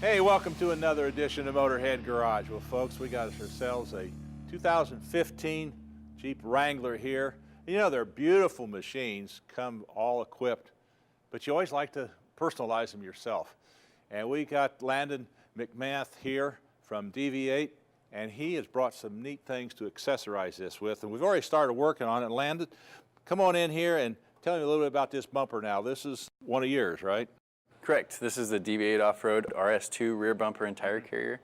Hey, welcome to another edition of Motorhead Garage. Well, folks, we got ourselves a 2015 Jeep Wrangler here. You know, they're beautiful machines, come all equipped, but you always like to personalize them yourself. And we got Landon McMath here from DV8, and he has brought some neat things to accessorize this with, and we've already started working on it. Landon, come on in here and tell me a little bit about this bumper now. This is one of yours, right? Correct. This is the DV8 Off-Road RS2 rear bumper and tire carrier.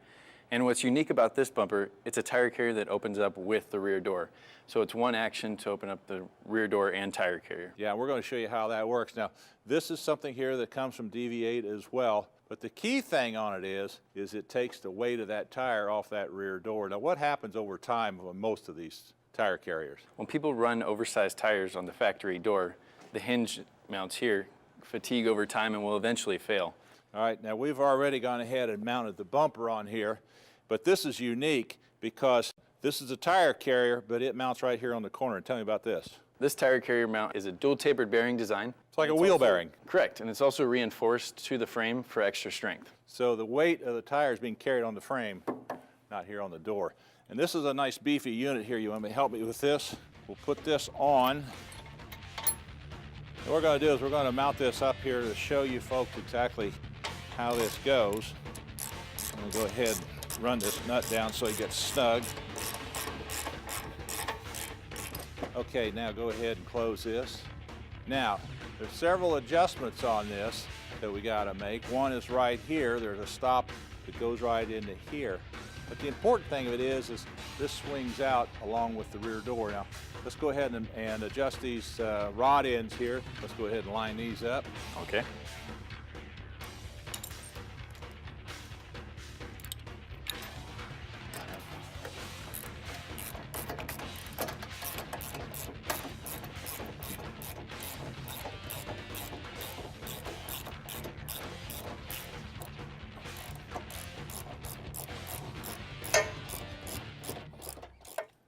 And what's unique about this bumper, it's a tire carrier that opens up with the rear door. So it's one action to open up the rear door and tire carrier. Yeah, we're going to show you how that works. Now, this is something here that comes from DV8 as well. But the key thing on it is it takes the weight of that tire off that rear door. Now, what happens over time on most of these tire carriers? When people run oversized tires on the factory door, the hinge mounts here fatigue over time and will eventually fail. All right, now we've already gone ahead and mounted the bumper on here, but this is unique because this is a tire carrier, but it mounts right here on the corner. Tell me about this. This tire carrier mount is a dual tapered bearing design. It's like a wheel bearing. Correct, and it's also reinforced to the frame for extra strength. So the weight of the tire is being carried on the frame, not here on the door. And this is a nice beefy unit here. You want me to help me with this? We'll put this on. What we're going to do is we're going to mount this up here to show you folks exactly how this goes. I'm going to go ahead and run this nut down so it gets snug. Okay, now go ahead and close this. Now, there's several adjustments on this that we got to make. One is right here. There's a stop that goes right into here. But the important thing of it is this swings out along with the rear door. Now, let's go ahead and adjust these rod ends here. Let's go ahead and line these up. Okay.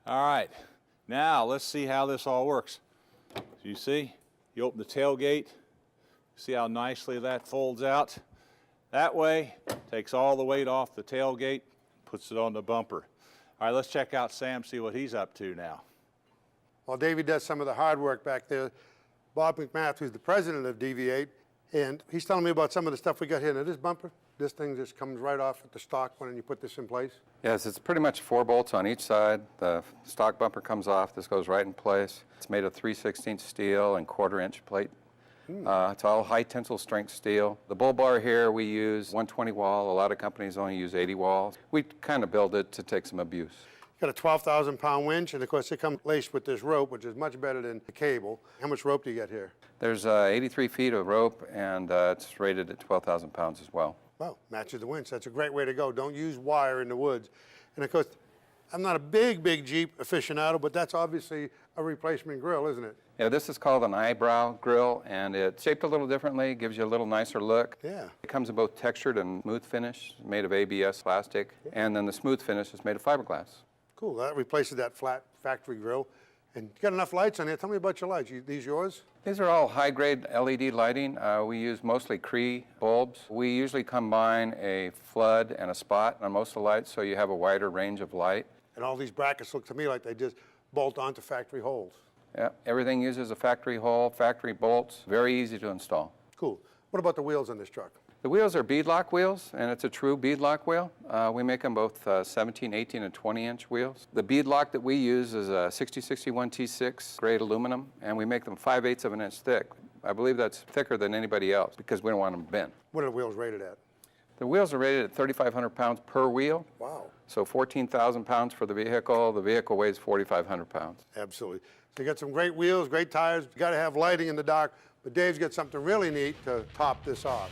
All right, now let's see how this all works. So you see, you open the tailgate, see how nicely that folds out. That way, takes all the weight off the tailgate, puts it on the bumper. All right, let's check out Sam, see what he's up to now. While Davey does some of the hard work back there, Bob McMath, who's the president of DV8, and he's telling me about some of the stuff we got here. Now this bumper, this thing just comes right off at the stock when you put this in place? Yes, it's pretty much 4 bolts on each side. The stock bumper comes off. This goes right in place. It's made of 3/16 steel and 1/4-inch plate. It's all high tensile strength steel. The bull bar here, we use 120 wall. A lot of companies only use 80 walls. We kind of build it to take some abuse. Got a 12,000-pound winch, and of course it comes laced with this rope, which is much better than the cable. How much rope do you get here? There's 83 feet of rope, and it's rated at 12,000 pounds as well. Well, matches the winch. That's a great way to go. Don't use wire in the woods. And of course, I'm not a big Jeep aficionado, but that's obviously a replacement grill, isn't it? Yeah, this is called an eyebrow grill, and it's shaped a little differently, gives you a little nicer look. Yeah. It comes in both textured and smooth finish, made of ABS plastic, and then the smooth finish is made of fiberglass. Cool. That replaces that flat factory grill. And you got enough lights on here. Tell me about your lights. These yours? These are all high-grade LED lighting. We use mostly Cree bulbs. We usually combine a flood and a spot on most of the lights, so you have a wider range of light. And all these brackets look to me like they just bolt onto factory holes. Yeah, everything uses a factory hole, factory bolts, very easy to install. Cool. What about the wheels on this truck? The wheels are beadlock wheels, and it's a true beadlock wheel. We make them both 17, 18, and 20-inch wheels. The beadlock that we use is a 6061 T6 grade aluminum, and we make them 5/8 of an inch thick. I believe that's thicker than anybody else because we don't want them bent. What are the wheels rated at? The wheels are rated at 3,500 pounds per wheel. Wow. So 14,000 pounds for the vehicle. The vehicle weighs 4,500 pounds. Absolutely. So you got some great wheels, great tires. You got to have lighting in the dark, but Dave's got something really neat to top this off.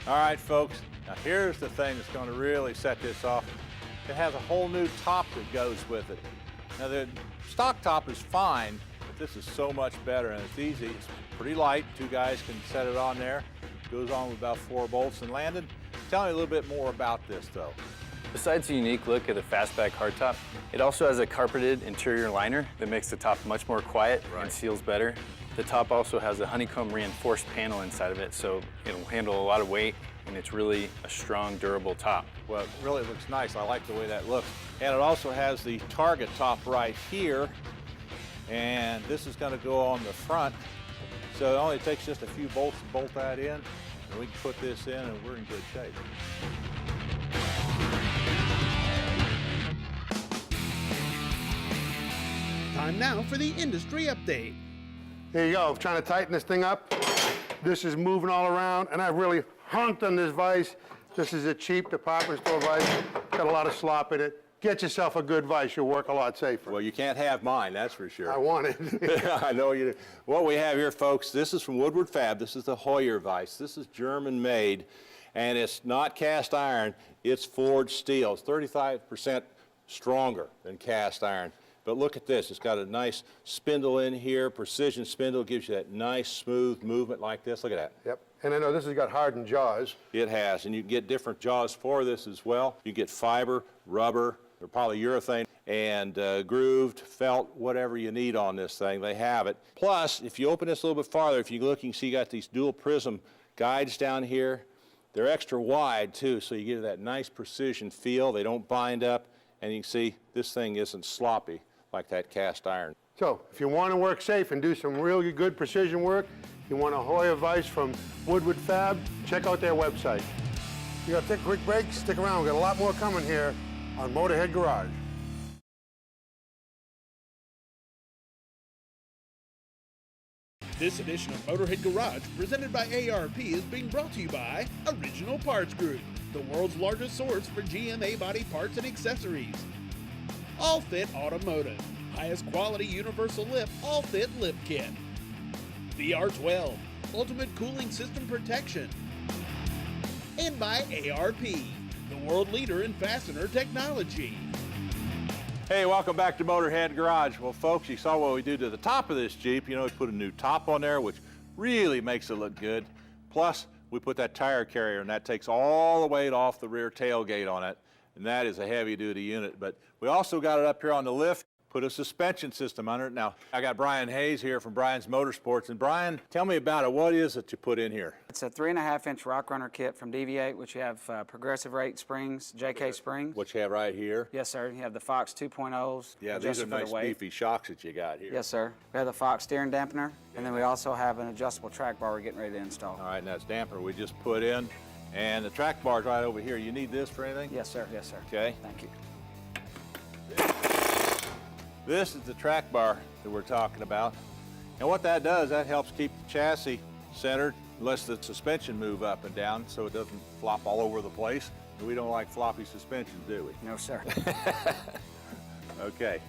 All right, folks, now here's the thing that's going to really set this off. It has a whole new top that goes with it. Now, the stock top is fine, but this is so much better, and it's easy. It's pretty light. 2 guys can set it on there. It goes on with about 4 bolts. And Landon, tell me a little bit more about this, though. Besides the unique look of the fastback hardtop, it also has a carpeted interior liner that makes the top much more quiet and seals better. The top also has a honeycomb reinforced panel inside of it, so it'll handle a lot of weight and it's really a strong, durable top. Well, it really looks nice. I like the way that looks. And it also has the target top right here. And this is going to go on the front. So it only takes just a few bolts to bolt that in. And we can put this in and we're in good shape. Time now for the industry update. There you go, trying to tighten this thing up. This is moving all around, and I've really honked on this vise. This is a cheap department store vise. Got a lot of slop in it. Get yourself a good vise, you'll work a lot safer. Well, you can't have mine, that's for sure. I want it. I know you do. What we have here, folks, this is from Woodward Fab. This is the Hoyer vise. This is German made, and it's not cast iron, it's forged steel. It's 35% stronger than cast iron. But look at this, it's got a nice spindle in here, precision spindle, gives you that nice smooth movement like this. Look at that. Yep, and I know this has got hardened jaws. It has, and you can get different jaws for this as well. You get fiber, rubber, or polyurethane, and grooved, felt, whatever you need on this thing, they have it. Plus, if you open this a little bit farther, if you look, you can see you got these dual prism guides down here. They're extra wide too, so you get that nice precision feel. They don't bind up, and you can see this thing isn't sloppy like that cast iron. So, if you want to work safe and do some really good precision work, you want a Hoyer vise from Woodward Fab, check out their website. You got to take a quick break, stick around, we've got a lot more coming here on Motorhead Garage. This edition of Motorhead Garage, presented by ARP, is being brought to you by Original Parts Group, the world's largest source for GMA body parts and accessories. All Fit Automotive, highest quality universal lift, all fit lift kit. VR12, ultimate cooling system protection. And by ARP, the world leader in fastener technology. Hey, welcome back to Motorhead Garage. Well, folks, you saw what we did to the top of this Jeep. You know, we put a new top on there, which really makes it look good. Plus, we put that tire carrier, and that takes all the weight off the rear tailgate on it. And that is a heavy-duty unit. But we also got it up here on the lift, put a suspension system under it. Now, I got Brian Hayes here from Brian's Motorsports. And Brian, tell me about it. What is it you put in here? It's a 3.5-inch rock runner kit from DV8, which you have progressive rate springs, JK springs. What you have right here? Yes, sir. You have the Fox 2.0s. Yeah, these are nice beefy shocks that you got here. Yes, sir. We have the Fox steering dampener, and then we also have an adjustable track bar we're getting ready to install. All right, and that's dampener we just put in. And the track bar's right over here. You need this for anything? Yes, sir. Yes, sir. Okay. Thank you. This is the track bar that we're talking about. And what that does, that helps keep the chassis centered, lets the suspension move up and down so it doesn't flop all over the place. And we don't like floppy suspensions, do we? No, sir. Okay.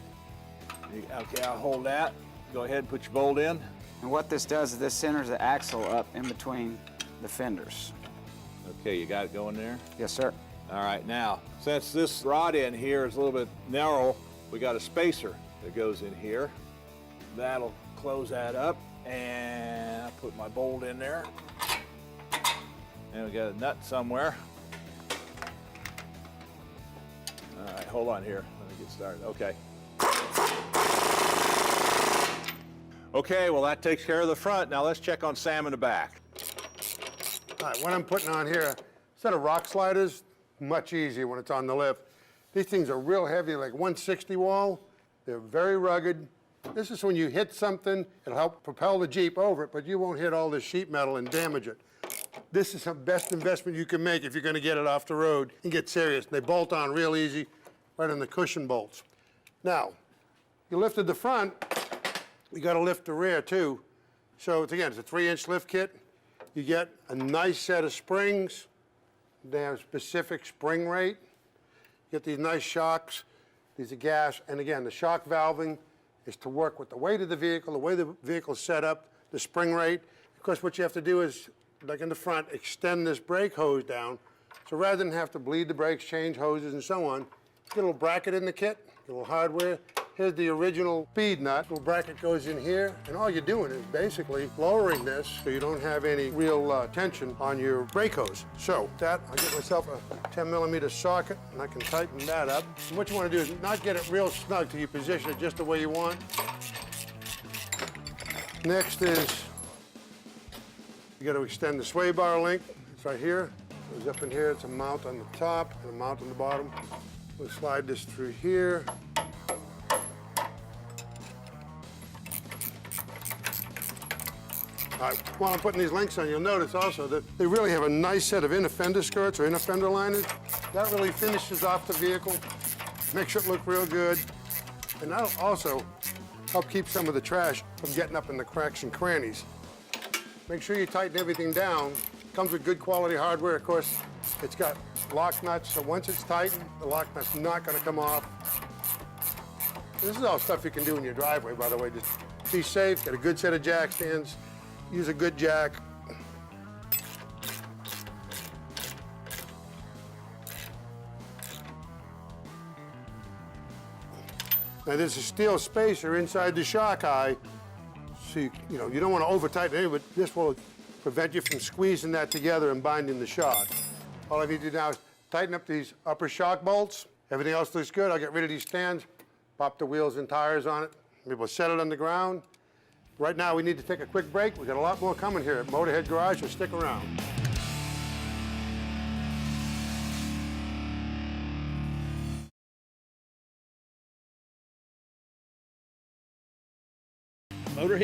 Okay, I'll hold that. Go ahead and put your bolt in. And what this does is this centers the axle up in between the fenders. Okay, you got it going there? Yes, sir. All right, now, since this rod end here is a little bit narrow, we got a spacer that goes in here. That'll close that up, and I put my bolt in there. And we got a nut somewhere. All right, hold on here. Let me get started. Okay. Okay, well, that takes care of the front. Now let's check on Sam in the back. All right, what I'm putting on here, instead of rock sliders, much easier when it's on the lift. These things are real heavy, like 160 wall. They're very rugged. This is when you hit something, it'll help propel the Jeep over it, but you won't hit all this sheet metal and damage it. This is the best investment you can make if you're gonna get it off the road and get serious. They bolt on real easy, right on the cushion bolts. Now, you lifted the front, you gotta lift the rear too. So it's, again, it's a 3-inch lift kit. You get a nice set of springs. They have specific spring rate. You get these nice shocks. These are gas. And again, the shock valving is to work with the weight of the vehicle, the way the vehicle's set up, the spring rate. Of course, what you have to do is, like in the front, extend this brake hose down. So rather than have to bleed the brakes, change hoses, and so on, get a little bracket in the kit, get a little hardware. Here's the original speed nut. Little bracket goes in here, and all you're doing is basically lowering this so you don't have any real tension on your brake hose. So with that, I'll get myself a 10mm socket, and I can tighten that up. And what you want to do is not get it real snug till you position it just the way you want. Next is, you got to extend the sway bar link. It's right here. Goes up in here, it's a mount on the top and a mount on the bottom. We'll slide this through here. While I'm putting these links on, you'll notice also that they really have a nice set of inner fender skirts or inner fender liners. That really finishes off the vehicle, makes it look real good, and that'll also help keep some of the trash from getting up in the cracks and crannies. Make sure you tighten everything down. Comes with good quality hardware, of course. It's got lock nuts, so once it's tightened, the lock nut's not gonna come off. This is all stuff you can do in your driveway, by the way. Just be safe, get a good set of jack stands, use a good jack. Now there's a steel spacer inside the shock eye, so you don't want to over tighten it, but this will prevent you from squeezing that together and binding the shock. All I need to do now is tighten up these upper shock bolts. Everything else looks good. I'll get rid of these stands, pop the wheels and tires on it. We'll set it on the ground. Right now we need to take a quick break. We've got a lot more coming here at Motorhead Garage, so stick around. Motorhead